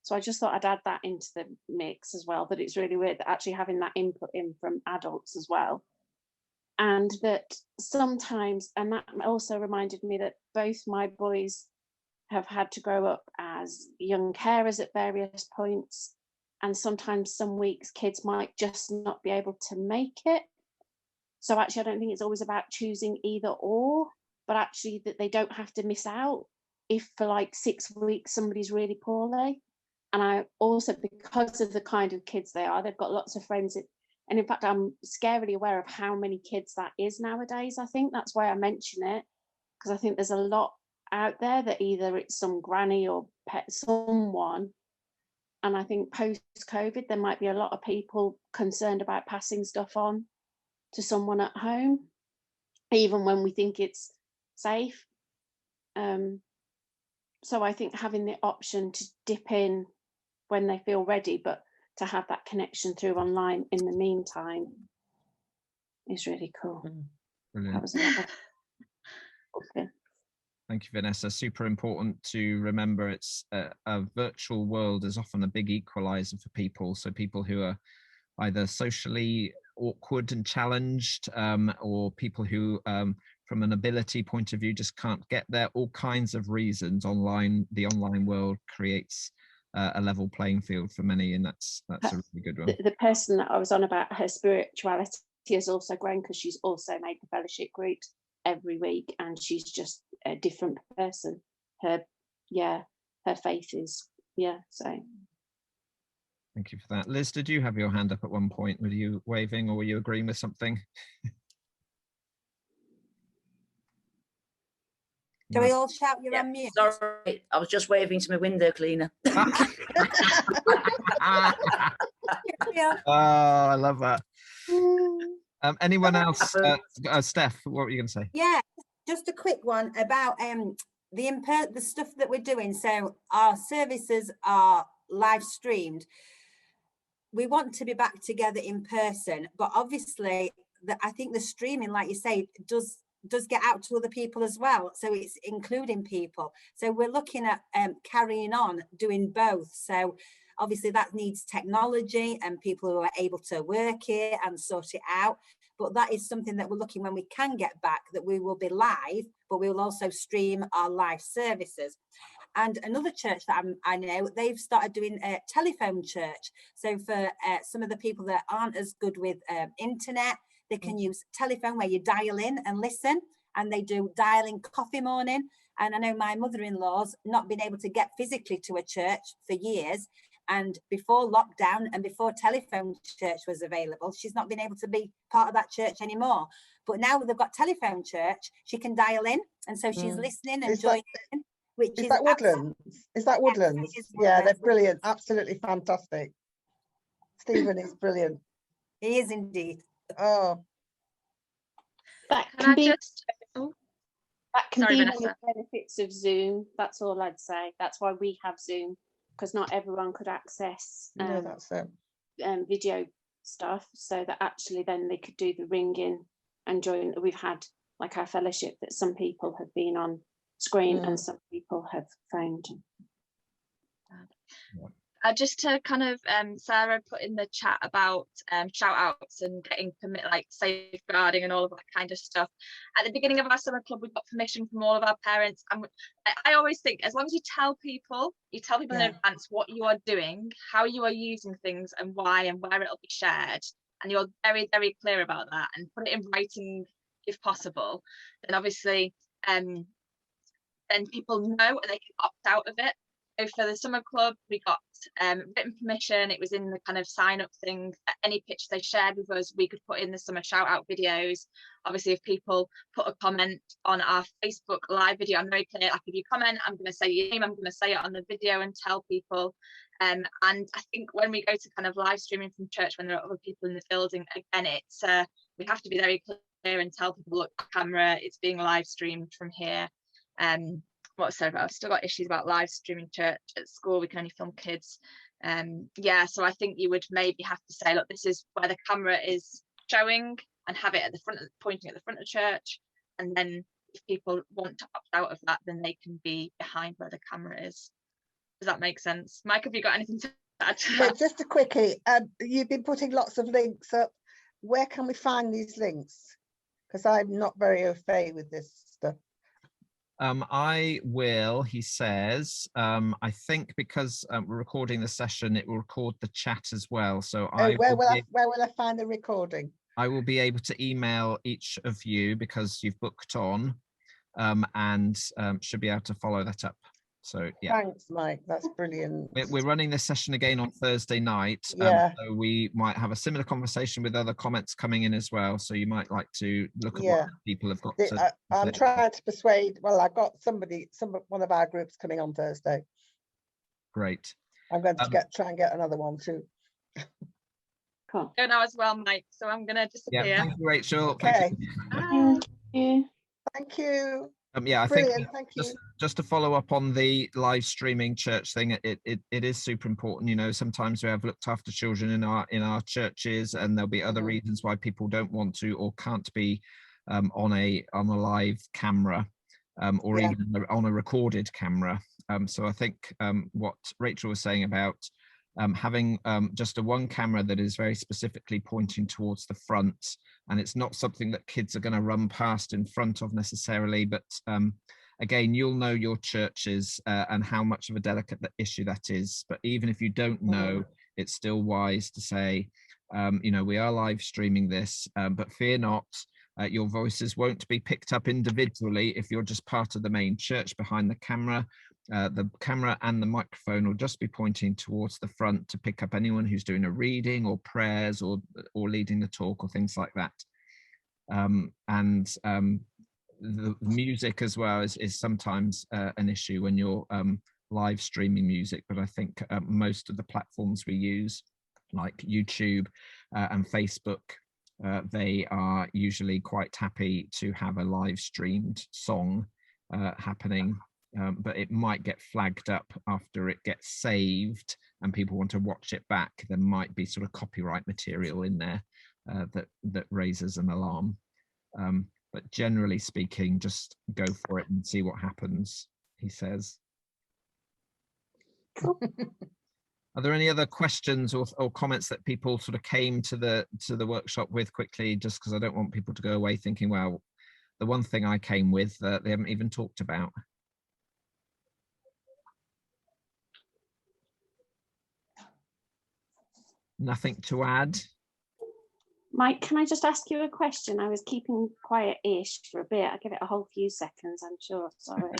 [SPEAKER 5] So I just thought I'd add that into the mix as well, that it's really weird that actually having that input in from adults as well. And that sometimes, and that also reminded me that both my boys have had to grow up as young carers at various points. And sometimes some weeks kids might just not be able to make it. So actually, I don't think it's always about choosing either or, but actually that they don't have to miss out if for like 6 weeks somebody's really poorly. And I also, because of the kind of kids they are, they've got lots of friends. And in fact, I'm scarily aware of how many kids that is nowadays. I think that's why I mention it, because I think there's a lot out there that either it's some granny or pet someone. And I think post-COVID, there might be a lot of people concerned about passing stuff on to someone at home, even when we think it's safe. So I think having the option to dip in when they feel ready, but to have that connection through online in the meantime is really cool.
[SPEAKER 3] Brilliant.
[SPEAKER 5] That was another thing.
[SPEAKER 3] Thank you, Vanessa. Super important to remember it's a virtual world is often a big equalizer for people. So people who are either socially awkward and challenged, or people who from an ability point of view just can't get there, all kinds of reasons. The online world creates a level playing field for many, and that's a really good one.
[SPEAKER 5] The person that I was on about, her spirituality has also grown because she's also made the fellowship groups every week, and she's just a different person. Her faith is so.
[SPEAKER 3] Thank you for that. Liz, did you have your hand up at one point? Were you waving or were you agreeing with something?
[SPEAKER 4] Do we all shout you're on mute?
[SPEAKER 7] Sorry, I was just waving to my window cleaner.
[SPEAKER 3] Oh, I love that. Anyone else? Steph, what were you going to say?
[SPEAKER 4] Yeah, just a quick one about the stuff that we're doing. So our services are live streamed. We want to be back together in person, but obviously I think the streaming, like you say, does get out to other people as well. So it's including people. So we're looking at carrying on doing both. So obviously that needs technology and people who are able to work it and sort it out. But that is something that we're looking, when we can get back, that we will be live, but we will also stream our live services. And another church that I know, they've started doing a telephone church. So for some of the people that aren't as good with internet, they can use telephone where you dial in and listen, and they do dial-in coffee morning. And I know my mother-in-law's not been able to get physically to a church for years. And before lockdown and before telephone church was available, she's not been able to be part of that church anymore. But now they've got telephone church, she can dial in. And so she's listening and joining in.
[SPEAKER 2] Is that Woodlands? Is that Woodlands? Yeah, they're brilliant. Absolutely fantastic. Stephen is brilliant.
[SPEAKER 4] He is indeed.
[SPEAKER 2] Oh,
[SPEAKER 5] That
[SPEAKER 1] Can
[SPEAKER 5] can be
[SPEAKER 1] Oh,
[SPEAKER 5] that can
[SPEAKER 1] sorry,
[SPEAKER 5] be one
[SPEAKER 1] Vanessa.
[SPEAKER 5] of the benefits of Zoom. That's all I'd say. That's why we have Zoom, because not everyone could access
[SPEAKER 2] no, that's it.
[SPEAKER 5] video stuff, so that actually then they could do the ringing and join. We've had like our fellowship that some people have been on screen and some people have phoned.
[SPEAKER 1] Just to kind of Sarah put in the chat about shout outs and getting permit, like safeguarding and all of that kind of stuff. At the beginning of our summer club, we got permission from all of our parents, and I always think, as long as you tell people in advance what you are doing, how you are using things, and why, and where it'll be shared, and you're very, very clear about that, and put it in writing if possible, then obviously then people know and they can opt out of it. So for the summer club, we got written permission. It was in the kind of sign up thing. Any pictures they shared with us, we could put in the summer shout out videos. Obviously, if people put a comment on our Facebook live video, I'm very clear, like if you comment, I'm going to say your name, I'm going to say it on the video and tell people. And I think when we go to kind of live streaming from church, when there are other people in the building, again, it's we have to be very clear and tell people, look, camera, it's being live streamed from here. I've still got issues about live streaming church at school. We can only film kids. So I think you would maybe have to say, look, this is where the camera is showing, and have it at the front, pointing at the front of church. And then if people want to opt out of that, then they can be behind where the camera is. Does that make sense? Mike, have you got anything to add to that?
[SPEAKER 2] Just a quickie. You've been putting lots of links up. Where can we find these links? Because I'm not very au fait with this stuff.
[SPEAKER 3] I will, he says, I think because we're recording the session, it will record the chat as well. So
[SPEAKER 2] where will I find the recording?
[SPEAKER 3] I will be able to email each of you because you've booked on, and should be able to follow that up. So yeah.
[SPEAKER 2] Thanks, Mike. That's brilliant.
[SPEAKER 3] We're running this session again on Thursday night.
[SPEAKER 2] Yeah.
[SPEAKER 3] So we might have a similar conversation with other comments coming in as well. So you might like to look at what people have got.
[SPEAKER 2] I'm trying to persuade. Well, I got one of our groups coming on Thursday.
[SPEAKER 3] Great.
[SPEAKER 2] I'm going to try and get another one too.
[SPEAKER 5] Cool.
[SPEAKER 1] Go now as well, Mike. So I'm going to disappear.
[SPEAKER 3] Yeah, thank you, Rachel.
[SPEAKER 2] Okay.
[SPEAKER 1] Bye.
[SPEAKER 5] Thank you.
[SPEAKER 2] Thank you.
[SPEAKER 3] Yeah, I
[SPEAKER 2] Brilliant.
[SPEAKER 3] think
[SPEAKER 2] Thank you.
[SPEAKER 3] just to follow up on the live streaming church thing, it is super important. You know, sometimes we have looked after children in our churches, and there'll be other reasons why people don't want to or can't be on a live camera, or even on a recorded camera. So I think what Rachel was saying about having just a one camera that is very specifically pointing towards the front, and it's not something that kids are going to run past in front of necessarily, but again, you'll know your churches and how much of a delicate issue that is. But even if you don't know, it's still wise to say, you know, we are live streaming this, but fear not. Your voices won't be picked up individually if you're just part of the main church behind the camera. The camera and the microphone will just be pointing towards the front to pick up anyone who's doing a reading or prayers or leading the talk or things like that. The music as well is sometimes an issue when you're live streaming music, but I think most of the platforms we use, like YouTube and Facebook, they are usually quite happy to have a live streamed song happening, but it might get flagged up after it gets saved and people want to watch it back. There might be sort of copyright material in there that raises an alarm. But generally speaking, just go for it and see what happens, he says.
[SPEAKER 5] Cool.
[SPEAKER 3] Are there any other questions or comments that people sort of came to the workshop with quickly, just because I don't want people to go away thinking, well, the one thing I came with they haven't even talked about? Nothing to add?
[SPEAKER 5] Mike, can I just ask you a question? I was keeping quiet-ish for a bit. I'll give it a whole few seconds, I'm sure. Sorry.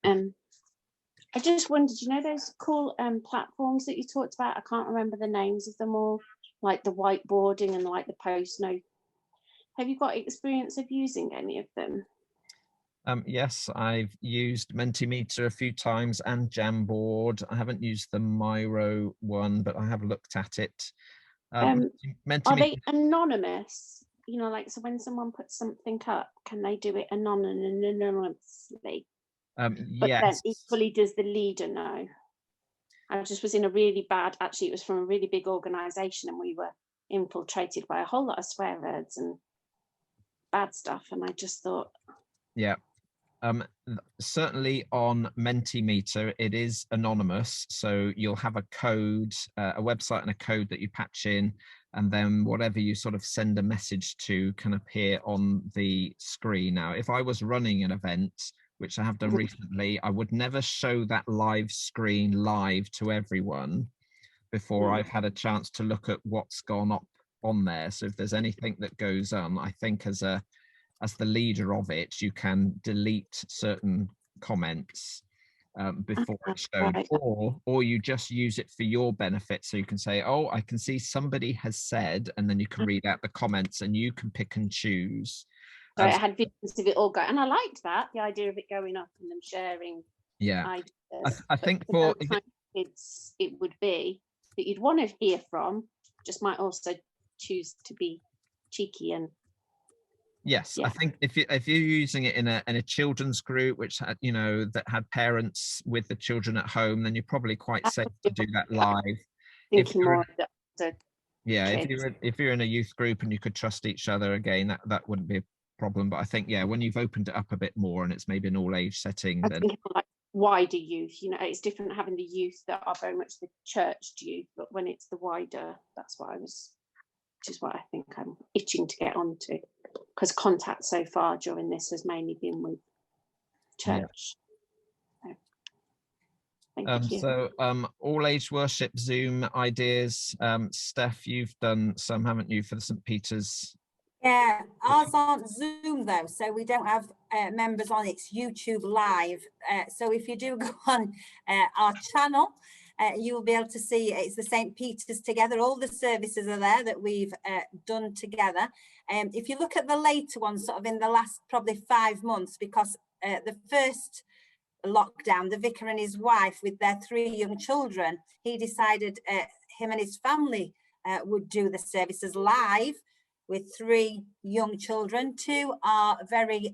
[SPEAKER 5] I just wondered, you know those cool platforms that you talked about? I can't remember the names of them all, like the whiteboarding and like the post note. Have you got experience of using any of them?
[SPEAKER 3] Yes, I've used Mentimeter a few times and Jamboard. I haven't used the Miro one, but I have looked at it.
[SPEAKER 5] Are they anonymous? You know, like, so when someone puts something up, can they do it anonymously? But
[SPEAKER 3] yes.
[SPEAKER 5] then equally, does the leader know? I just was in a really bad, actually, it was from a really big organisation, and we were infiltrated by a whole lot of swear words and bad stuff. And I just thought,
[SPEAKER 3] yeah. Certainly on Mentimeter, it is anonymous. So you'll have a code, a website and a code that you patch in, and then whatever you sort of send a message to can appear on the screen. Now, if I was running an event, which I have done recently, I would never show that live screen live to everyone before I've had a chance to look at what's gone up on there. So if there's anything that goes on, I think as the leader of it, you can delete certain comments before it's shown, or you just use it for your benefit. So you can say, oh, I can see somebody has said, and then you can read out the comments and you can pick and choose.
[SPEAKER 5] So I had visions of it all go, and I liked that, the idea of it going up and them sharing.
[SPEAKER 3] Yeah,
[SPEAKER 5] ideas.
[SPEAKER 3] I think for
[SPEAKER 5] kids, it would be that you'd want to hear from, just might also choose to be cheeky and.
[SPEAKER 3] Yes,
[SPEAKER 5] yeah.
[SPEAKER 3] I think if you're using it in a children's group, which had, you know, that had parents with the children at home, then you're probably quite safe to do that live.
[SPEAKER 5] Thinking more of the
[SPEAKER 3] yeah,
[SPEAKER 5] kids.
[SPEAKER 3] if you're in a youth group and you could trust each other, again, that wouldn't be a problem. But I think, yeah, when you've opened it up a bit more and it's maybe an all age setting,
[SPEAKER 5] I
[SPEAKER 3] then
[SPEAKER 5] think like wider youth, you know, it's different having the youth that are very much the churched youth, but when it's the wider, that's what which is what I think I'm itching to get onto, because contact so far during this has mainly been with church. Yeah. Thank you.
[SPEAKER 3] So all age worship Zoom ideas. Steph, you've done some, haven't you, for the St. Peter's?
[SPEAKER 4] Yeah, ours aren't Zoom though, so we don't have members on. It's YouTube Live. So if you do go on our channel, you will be able to see it's the St. Peter's together. All the services are there that we've done together. If you look at the later ones, sort of in the last probably 5 months, because the first lockdown, the vicar and his wife with their 3 young children, he decided him and his family would do the services live with 3 young children. 2 are very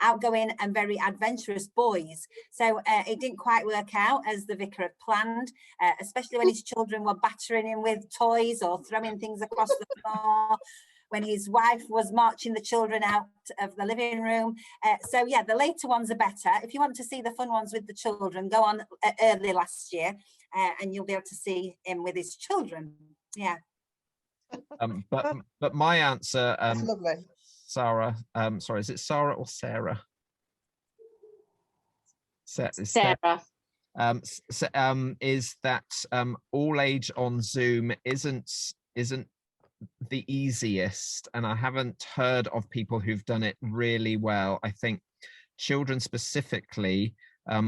[SPEAKER 4] outgoing and very adventurous boys. So it didn't quite work out as the vicar had planned, especially when his children were battering him with toys or throwing things across the floor, when his wife was marching the children out of the living room. So yeah, the later ones are better. If you want to see the fun ones with the children, go on early last year and you'll be able to see him with his children. Yeah.
[SPEAKER 3] But my answer,
[SPEAKER 2] That's lovely.
[SPEAKER 3] Sarah, sorry, is it Sarah or Sarah?
[SPEAKER 5] Sarah.
[SPEAKER 3] Is that all age on Zoom isn't the easiest, and I haven't heard of people who've done it really well. I think children specifically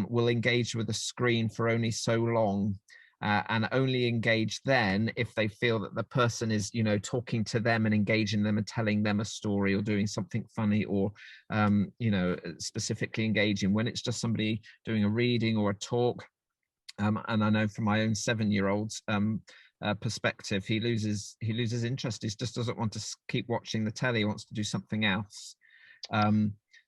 [SPEAKER 3] will engage with a screen for only so long, and only engage then if they feel that the person is, you know, talking to them and engaging them and telling them a story or doing something funny, or you know, specifically engaging. When it's just somebody doing a reading or a talk, and I know from my own 7-year-old's perspective, he loses interest. He just doesn't want to keep watching the telly. He wants to do something else.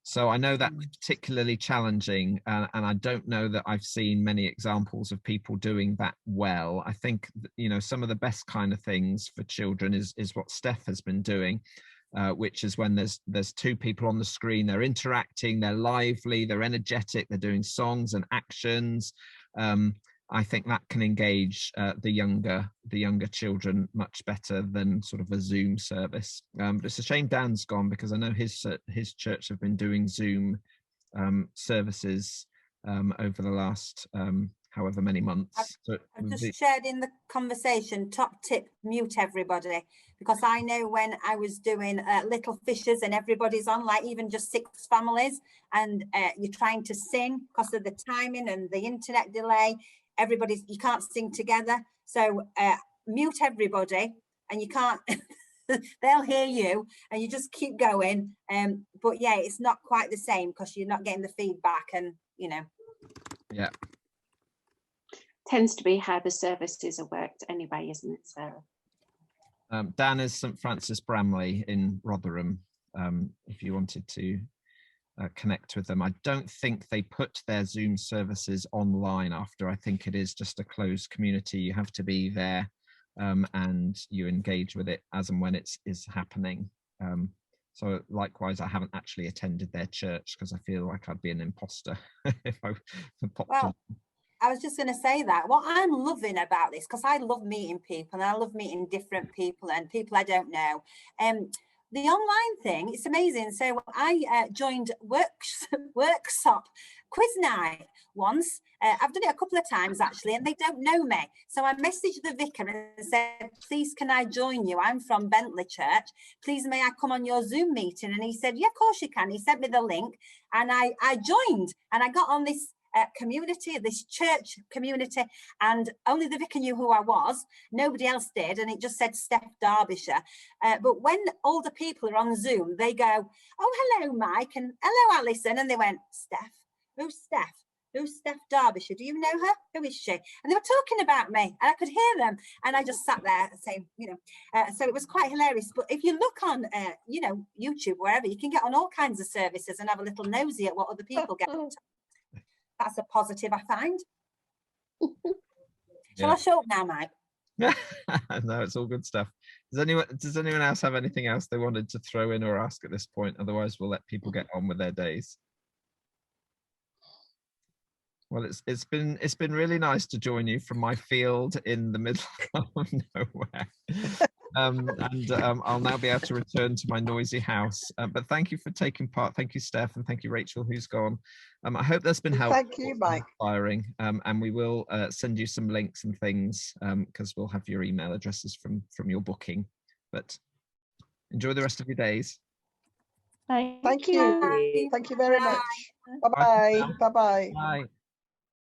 [SPEAKER 3] So I know that's particularly challenging, and I don't know that I've seen many examples of people doing that well. I think, you know, some of the best kind of things for children is what Steph has been doing, which is when there's 2 people on the screen, they're interacting, they're lively, they're energetic, they're doing songs and actions. I think that can engage the younger children much better than sort of a Zoom service. But it's a shame Dan's gone, because I know his church have been doing Zoom services over the last however many months.
[SPEAKER 4] I've just shared in the conversation, top tip, mute everybody, because I know when I was doing Little Fishes and everybody's on, like even just 6 families, and you're trying to sing because of the timing and the internet delay, you can't sing together. So mute everybody, and you can't, they'll hear you, and you just keep going. But yeah, it's not quite the same because you're not getting the feedback, and you know.
[SPEAKER 3] Yeah.
[SPEAKER 5] Tends to be how the services are worked anyway, isn't it, Sarah?
[SPEAKER 3] Dan is St Francis Bramley in Rotherham, if you wanted to connect with them. I don't think they put their Zoom services online after. I think it is just a closed community. You have to be there, and you engage with it as and when it is happening. So likewise, I haven't actually attended their church because I feel like I'd be an imposter if I popped on.
[SPEAKER 4] I was just going to say that what I'm loving about this, because I love meeting people and I love meeting different people and people I don't know. The online thing, it's amazing. So I joined workshop quiz night once. I've done it a couple of times actually, and they don't know me. So I messaged the vicar and said, please, can I join you? I'm from Bentley Church. Please, may I come on your Zoom meeting? And he said, yeah, of course you can. He sent me the link and I joined, and I got on this community, this church community, and only the vicar knew who I was. Nobody else did, and it just said Steph Darbyshire. But when older people are on Zoom, they go, oh, hello, Mike, and hello, Alison, and they went, Steph? Who's Steph? Who's Steph Darbyshire? Do you know her? Who is she? And they were talking about me, and I could hear them, and I just sat there saying, you know, so it was quite hilarious. But if you look on, you know, YouTube, wherever, you can get on all kinds of services and have a little nosy at what other people get. That's a positive, I find. Shall I show up now, Mike?
[SPEAKER 3] No, it's all good stuff. Does anyone else have anything else they wanted to throw in or ask at this point? Otherwise, we'll let people get on with their days. Well, it's been really nice to join you from my field in the middle of nowhere. I'll now be able to return to my noisy house. But thank you for taking part. Thank you, Steph, and thank you, Rachel, who's gone. I hope that's been helpful.
[SPEAKER 2] Thank you, Mike.
[SPEAKER 3] Inspiring. And we will send you some links and things because we'll have your email addresses from your booking. But enjoy the rest of your days.
[SPEAKER 5] Thank
[SPEAKER 2] Thank
[SPEAKER 5] you.
[SPEAKER 2] you. Thank you very much. Bye-bye. Bye-bye.
[SPEAKER 3] Bye.